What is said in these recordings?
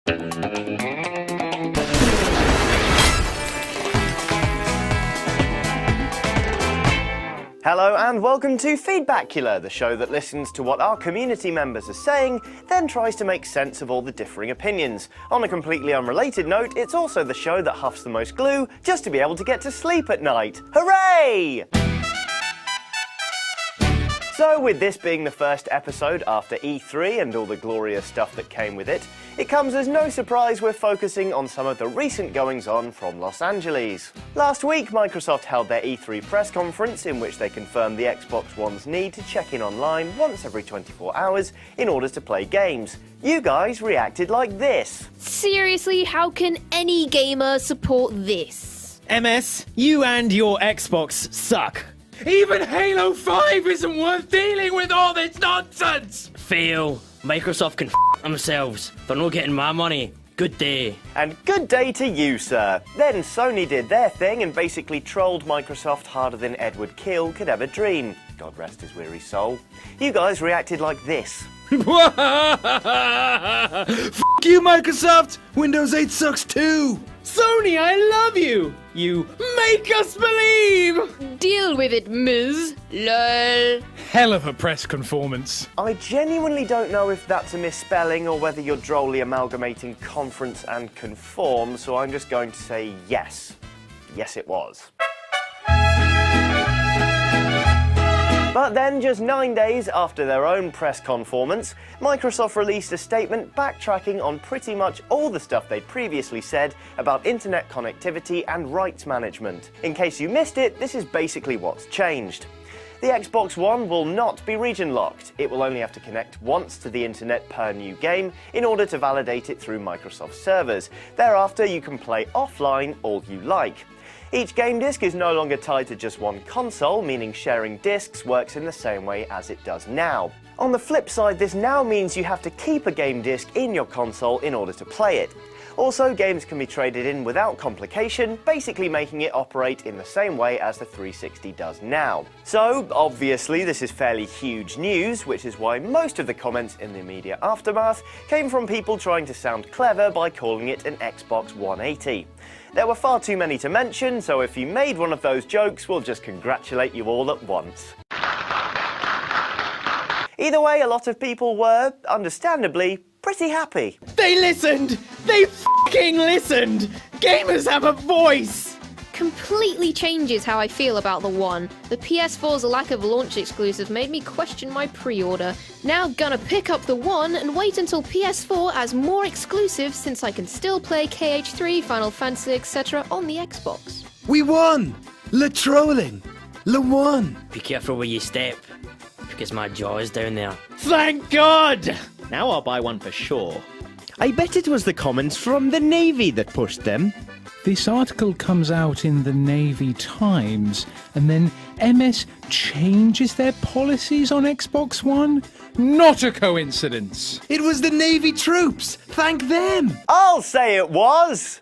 Hello and welcome to Feedbackula, the show that listens to what our community members are saying, then tries to make sense of all the differing opinions. On a completely unrelated note, it's also the show that huffs the most glue just to be able to get to sleep at night. Hooray! So, with this being the first episode after E3 and all the glorious stuff that came with it, it comes as no surprise we're focusing on some of the recent goings-on from Los Angeles. Last week, Microsoft held their E3 press conference in which they confirmed the Xbox One's need to check in online once every 24 hours in order to play games. You guys reacted like this. Seriously, how can any gamer support this? MS, you and your Xbox suck. Even Halo 5 isn't worth dealing with all this nonsense! Fail. Microsoft can themselves. They're not getting my money. Good day. And good day to you, sir. Then Sony did their thing and basically trolled Microsoft harder than Edward Keel could ever dream. God rest his weary soul. You guys reacted like this. F*** you, Microsoft! Windows 8 sucks too! Sony, I love you! You make us believe! Deal with it, Ms. LOL. Hell of a press conformance. I genuinely don't know if that's a misspelling or whether you're drolly amalgamating conference and conform, so I'm just going to say yes. Yes, it was. But then, just 9 days after their own press conformance, Microsoft released a statement backtracking on pretty much all the stuff they'd previously said about internet connectivity and rights management. In case you missed it, this is basically what's changed. The Xbox One will not be region-locked. It will only have to connect once to the internet per new game in order to validate it through Microsoft servers. Thereafter, you can play offline all you like. Each game disc is no longer tied to just one console, meaning sharing discs works in the same way as it does now. On the flip side, this now means you have to keep a game disc in your console in order to play it. Also, games can be traded in without complication, basically making it operate in the same way as the 360 does now. So, obviously, this is fairly huge news, which is why most of the comments in the immediate aftermath came from people trying to sound clever by calling it an Xbox 180. There were far too many to mention, so if you made one of those jokes, we'll just congratulate you all at once. Either way, a lot of people were, understandably, pretty happy. They listened! They f***ing listened! Gamers have a voice! Completely changes how I feel about the One. The PS4's lack of launch exclusives made me question my pre-order. Now gonna pick up the One and wait until PS4 has more exclusives since I can still play KH3, Final Fantasy, etc. on the Xbox. We won! Le trolling! Le won! Be careful where you step, because my jaw is down there. Thank God! Now I'll buy one for sure. I bet it was the comments from the Navy that pushed them. This article comes out in the Navy Times, and then MS changes their policies on Xbox One? Not a coincidence. It was the Navy troops! Thank them! I'll say it was!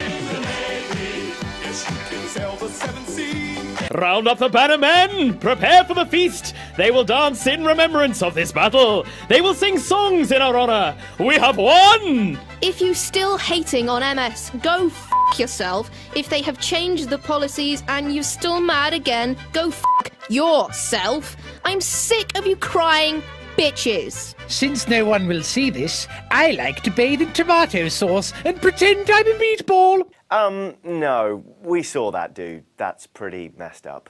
Round up the banner men! Prepare for the feast! They will dance in remembrance of this battle! They will sing songs in our honor! We have won! If you still hating on MS, go f*** yourself. If they have changed the policies and you're still mad again, go f*** yourself. I'm sick of you crying bitches. Since no one will see this, I like to bathe in tomato sauce and pretend I'm a meatball. No, we saw that, dude. That's pretty messed up.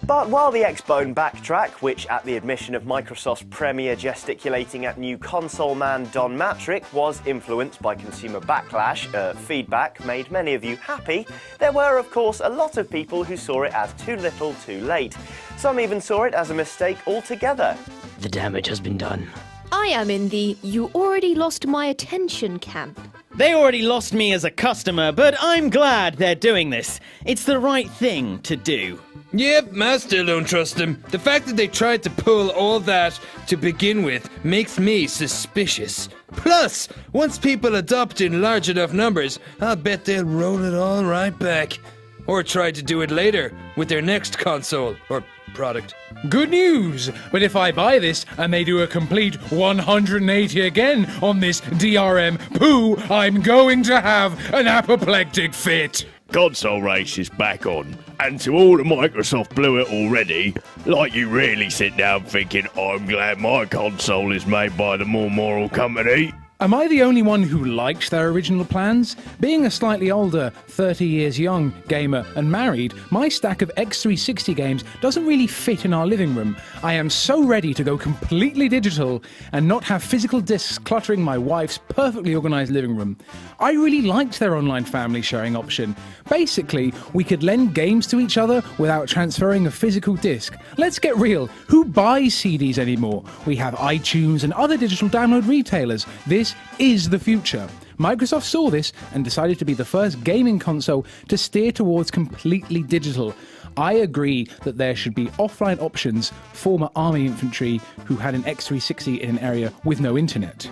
But while the Xbone backtrack, which at the admission of Microsoft's premier gesticulating at new console man Don Matrick was influenced by consumer backlash, feedback made many of you happy, there were of course a lot of people who saw it as too little too late. Some even saw it as a mistake altogether. The damage has been done. I am in the you already lost my attention camp. They already lost me as a customer, but I'm glad they're doing this. It's the right thing to do. Yep, I still don't trust them. The fact that they tried to pull all that to begin with makes me suspicious. Plus, once people adopt in large enough numbers, I'll bet they'll roll it all right back. Or try to do it later with their next console or product. Good news! But if I buy this and they do a complete 180 again on this DRM poo, I'm going to have an apoplectic fit. Console race is back on, and to all the Microsoft blew it already, like you really sit down thinking, I'm glad my console is made by the more moral company. Am I the only one who liked their original plans? Being a slightly older, 30 years young gamer and married, my stack of X360 games doesn't really fit in our living room. I am so ready to go completely digital and not have physical discs cluttering my wife's perfectly organised living room. I really liked their online family sharing option. Basically, we could lend games to each other without transferring a physical disc. Let's get real, who buys CDs anymore? We have iTunes and other digital download retailers. This is the future. Microsoft saw this and decided to be the first gaming console to steer towards completely digital. I agree that there should be offline options for my army infantry who had an X360 in an area with no internet.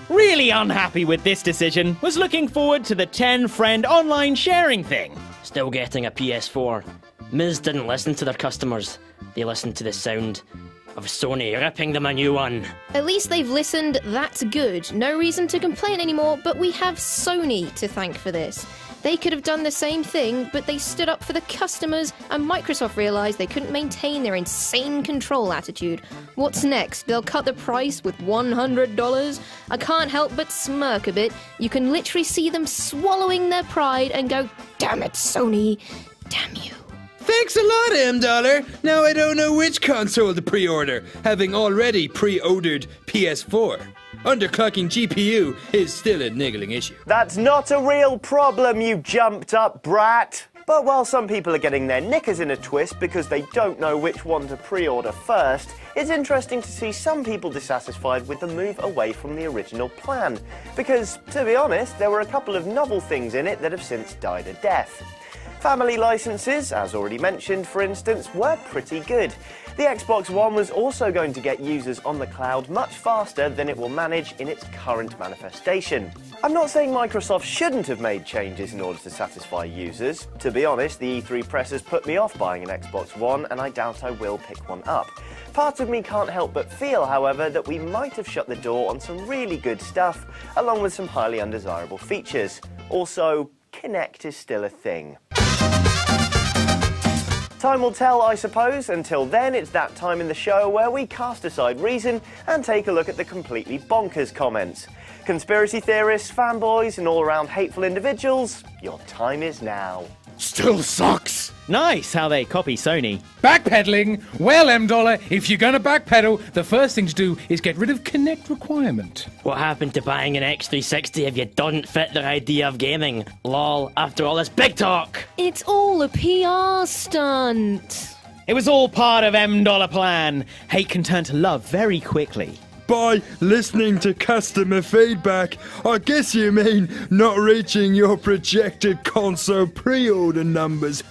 Really unhappy with this decision. Was looking forward to the 10-friend online sharing thing. Still getting a PS4. Ms. didn't listen to their customers. They listened to the sound of Sony ripping them a new one. At least they've listened, that's good. No reason to complain anymore, but we have Sony to thank for this. They could have done the same thing, but they stood up for the customers, and Microsoft realised they couldn't maintain their insane control attitude. What's next? They'll cut the price with $100? I can't help but smirk a bit. You can literally see them swallowing their pride and go, damn it, Sony, damn you. Thanks a lot, M-Dollar. Now I don't know which console to pre-order, having already pre-ordered PS4. Underclocking GPU is still a niggling issue. That's not a real problem, you jumped up brat. But while some people are getting their knickers in a twist because they don't know which one to pre-order first, it's interesting to see some people dissatisfied with the move away from the original plan. Because, to be honest, there were a couple of novel things in it that have since died a death. Family licenses, as already mentioned, for instance, were pretty good. The Xbox One was also going to get users on the cloud much faster than it will manage in its current manifestation. I'm not saying Microsoft shouldn't have made changes in order to satisfy users. To be honest, the E3 press has put me off buying an Xbox One, and I doubt I will pick one up. Part of me can't help but feel, however, that we might have shut the door on some really good stuff, along with some highly undesirable features. Also, Kinect is still a thing. Time will tell, I suppose. Until then, it's that time in the show where we cast aside reason and take a look at the completely bonkers comments. Conspiracy theorists, fanboys, and all-around hateful individuals, your time is now. Still sucks. Nice how they copy Sony. Backpedaling? Well, M-Dollar, if you're gonna backpedal, the first thing to do is get rid of Kinect requirement. What happened to buying an X360 if you don't fit their idea of gaming? Lol, after all this big talk. It's all a PR stunt. It was all part of M-Dollar plan. Hate can turn to love very quickly. By listening to customer feedback, I guess you mean not reaching your projected console pre-order numbers.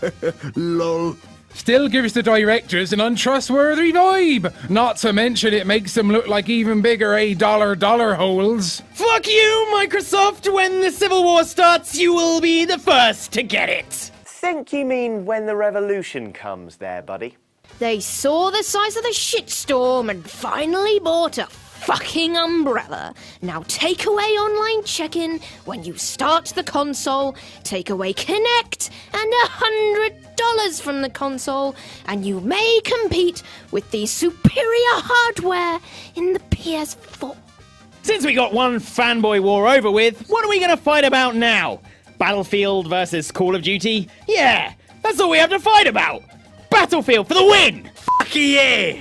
Lol. Still gives the directors an untrustworthy vibe. Not to mention it makes them look like even bigger $8 holes. Fuck you, Microsoft! When the Civil War starts, you will be the first to get it! Think you mean when the revolution comes there, buddy? They saw the size of the shitstorm and finally bought a fucking umbrella. Now take away online check-in when you start the console, take away Kinect and $100 from the console, and you may compete with the superior hardware in the PS4. Since we got one fanboy war over with, what are we gonna fight about now? Battlefield versus Call of Duty? Yeah, that's all we have to fight about! Battlefield for the win! Fuck yeah!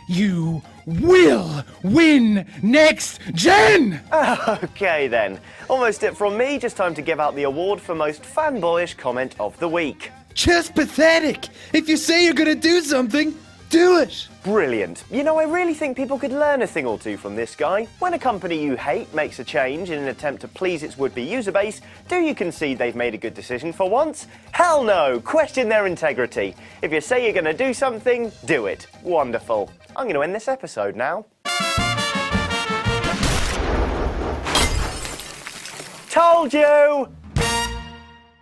You will win next gen! Okay then, almost it from me, just time to give out the award for most fanboyish comment of the week. Just pathetic. If you say you're gonna do something, do it. Brilliant. You know, I really think people could learn a thing or two from this guy. When a company you hate makes a change in an attempt to please its would-be user base, do you concede they've made a good decision for once? Hell no! Question their integrity. If you say you're going to do something, do it. Wonderful. I'm going to end this episode now. Told you!